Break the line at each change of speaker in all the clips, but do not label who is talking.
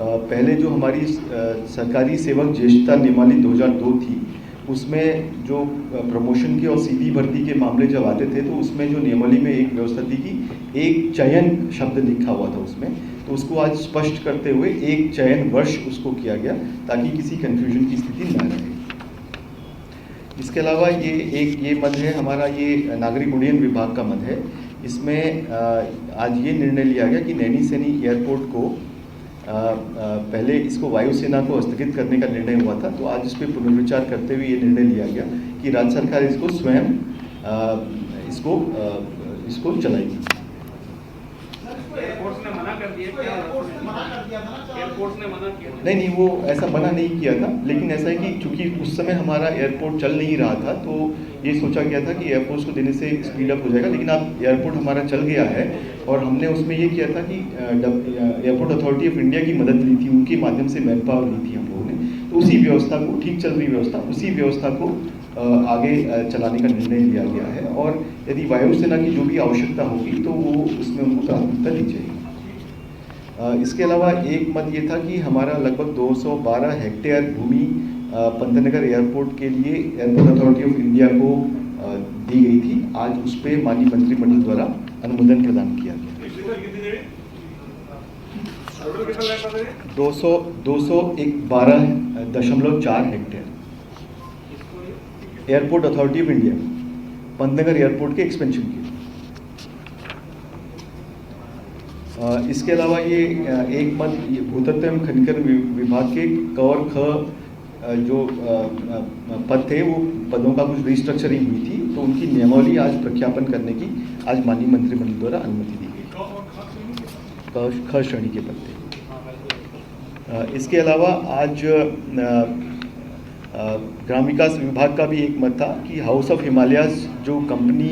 पहले जो हमारी सरकारी सेवक ज्येष्ठता नियमावली 2002 थी, उसमें जो प्रमोशन के और सीधी भर्ती के मामले जब आते थे तो उसमें जो नियमावली में एक व्यवस्था थी कि एक चयन शब्द लिखा हुआ था उसमें, तो उसको आज स्पष्ट करते हुए एक चयन वर्ष उसको किया गया ताकि किसी कन्फ्यूजन की स्थिति न रहे। इसके अलावा ये मद है हमारा, ये नागरिक उड्डयन विभाग का मद है। इसमें आज ये निर्णय लिया गया कि नैनीसैनी एयरपोर्ट को पहले इसको वायुसेना को स्थगित करने का निर्णय हुआ था, तो आज इस पर पुनर्विचार करते हुए ये निर्णय लिया गया कि राज्य सरकार इसको स्वयं इसको चलाएगी।
एयरपोर्ट्स ने मना कर दिया, एयरपोर्ट्स ने मना किया?
नहीं, वो ऐसा मना नहीं किया था, लेकिन ऐसा है कि चूंकि उस समय हमारा एयरपोर्ट चल नहीं रहा था तो ये सोचा गया था कि एयरपोर्ट्स को देने से स्पीड अप हो जाएगा, लेकिन अब एयरपोर्ट हमारा चल गया है और हमने उसमें ये किया था कि एयरपोर्ट अथॉरिटी ऑफ इंडिया की मदद ली थी, उनके माध्यम से मैन पावर ली थी हम लोगों ने, तो उसी व्यवस्था को, ठीक चल रही व्यवस्था, उसी व्यवस्था को आगे चलाने का निर्णय लिया गया है और यदि वायुसेना की जो भी आवश्यकता होगी तो वो उसमें उनको प्राथमिकता दी जाएगी। इसके अलावा एक मत ये था कि हमारा लगभग 212 हेक्टेयर भूमि पंतनगर एयरपोर्ट के लिए एयरपोर्ट अथॉरिटी ऑफ इंडिया को दी गई थी। आज उस पर माननीय मंत्रिमंडल द्वारा अनुमोदन प्रदान किया गया। 212.4 hectare airport authority of India Pantnagar airport के एक्सपेंशन के। इसके अलावा ये एक मत भूतत्व एवं खनिकर्म विभाग के क और ख जो पद थे, वो पदों का कुछ रिस्ट्रक्चरिंग हुई थी, तो उनकी नियमावली आज प्रख्यापन करने की आज माननीय मंत्रिमंडल द्वारा अनुमति दी गई। ख श्रेणी के पद थे। इसके अलावा आज ग्राम विकास विभाग का भी एक मत था कि हाउस ऑफ हिमालयाज जो कंपनी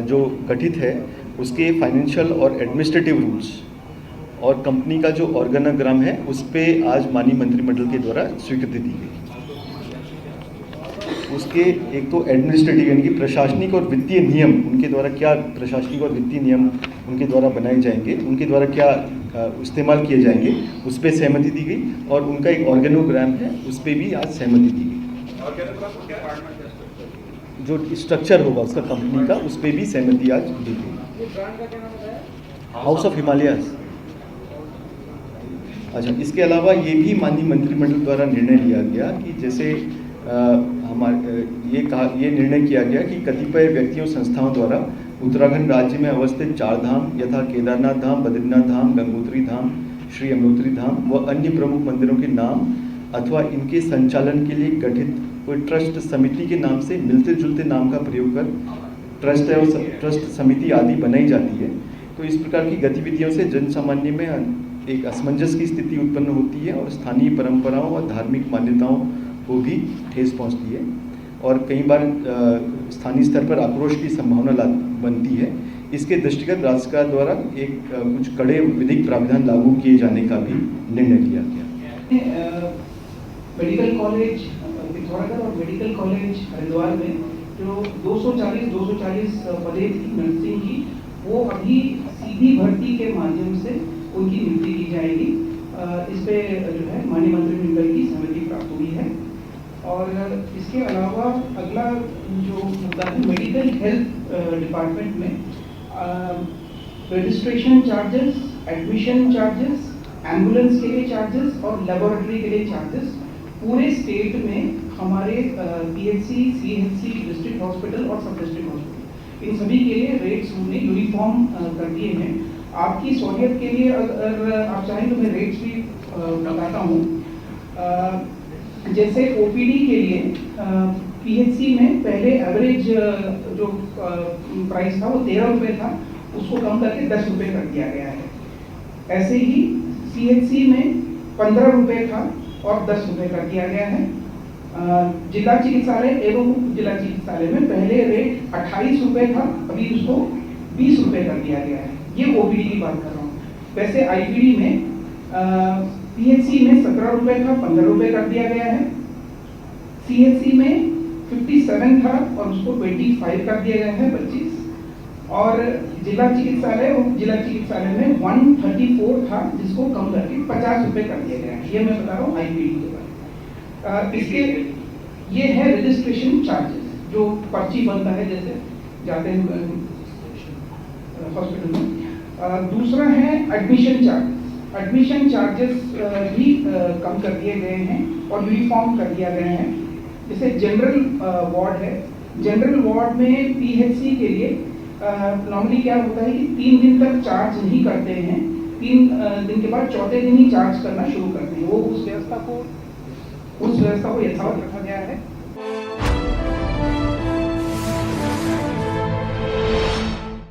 जो गठित है उसके फाइनेंशियल और एडमिनिस्ट्रेटिव रूल्स और कंपनी का जो ऑर्गेनोग्राम है उस पर आज माननीय मंत्रिमंडल के द्वारा स्वीकृति दी गई। उसके एक तो एडमिनिस्ट्रेटिव यानी कि प्रशासनिक और वित्तीय नियम, उनके द्वारा क्या प्रशासनिक और वित्तीय नियम उनके द्वारा बनाए जाएंगे, उनके द्वारा क्या इस्तेमाल किए जाएंगे, उस पर सहमति दी गई और उनका एक ऑर्गेनोग्राम है उस पर भी आज सहमति दी गई। जो स्ट्रक्चर होगा उसका कंपनी का, उस पर भी सहमति आज दी गई। House of Himalayas. अच्छा, इसके अलावा ये भी माननीय मंत्रिमंडल द्वारा निर्णय लिया गया कि जैसे ये निर्णय किया गया कि कतिपय व्यक्तियों संस्थाओं द्वारा उत्तराखंड राज्य में अवस्थित 4 धाम यथा केदारनाथ धाम, बद्रीनाथ धाम, गंगोत्री धाम, श्री यमुनोत्री धाम व अन्य प्रमुख मंदिरों के नाम अथवा इनके संचालन के लिए गठित कोई ट्रस्ट समिति के नाम से मिलते जुलते नाम का प्रयोग कर ट्रस्ट एवं ट्रस्ट समिति आदि बनाई जाती है, तो इस प्रकार की गतिविधियों से जन सामान्य में एक असमंजस की स्थिति उत्पन्न होती है और स्थानीय परंपराओं और धार्मिक मान्यताओं को भी ठेस पहुंचती है और कई बार स्थानीय स्तर पर आक्रोश की संभावना बनती है। इसके दृष्टिगत राज्य सरकार द्वारा एक कुछ कड़े विधिक प्रावधान लागू किए जाने का भी निर्णय लिया गया।
मेडिकल कॉलेज पिथौरागढ़ और मेडिकल कॉलेज हरिद्वार में जो 240 पदें थी नर्सिंग की, वो अभी सीधी भर्ती के माध्यम से उनकी नियुक्ति की जाएगी। इस पे जो है माननीय मंत्रिमंडल की सहमति प्राप्त हुई है। और इसके अलावा अगला जो मुद्दा है मेडिकल हेल्थ डिपार्टमेंट में registration charges, admission charges, ambulance के लिए चार्जेस और लेबोरेटरी के लिए चार्जेस पूरे स्टेट में हमारे पीएचसी, सीएचसी, डिस्ट्रिक्ट हॉस्पिटल और सब डिस्ट्रिक्ट हॉस्पिटल, इन सभी के लिए रेट्स हमने यूनिफॉर्म कर दिए हैं। आपकी सहूलियत के लिए अगर आप चाहें तो मैं रेट्स भी बताता हूँ। जैसे ओपीडी के लिए पीएचसी में पहले एवरेज जो प्राइस था वो 13 रुपये था, उसको कम करके 10 रुपये कर दिया गया है। ऐसे ही सीएचसी में 15 रुपये था और 10 रुपये कर दिया गया है। जिला चिकित्सालय एवं जिला चिकित्सालय में पहले रेट 28 रुपये था, अभी उसको 20 रुपये कर दिया गया है। ये ओपीडी की बात कर रहा हूँ। वैसे आईपीडी में पीएचसी में 17 रुपये था, 15 रुपये कर दिया गया है। सीएचसी में 57 था और उसको 25 कर दिया गया है, 25। और जिला चिकित्सालय में 134 था, जिसको कम करके 50 रुपये कर दिए गए हैं। ये मैं बता रहा हूँ IPD के बारे में। इसके ये है रजिस्ट्रेशन चार्जेस, जो पर्ची बनता है जैसे जाते हैं हॉस्पिटल में। दूसरा है एडमिशन चार्जेस। एडमिशन चार्जेस भी कम कर दिए गए हैं और यूनिफॉर्म कर दिया गया है। जैसे जनरल वार्ड है, जनरल वार्ड में PHC के लिए नॉर्मली क्या होता है कि 3 दिन तक चार्ज नहीं करते हैं, 3 दिन के बाद चौथे दिन ही चार्ज करना शुरू करते हैं। वो उस व्यवस्था को यथावत रखा गया है।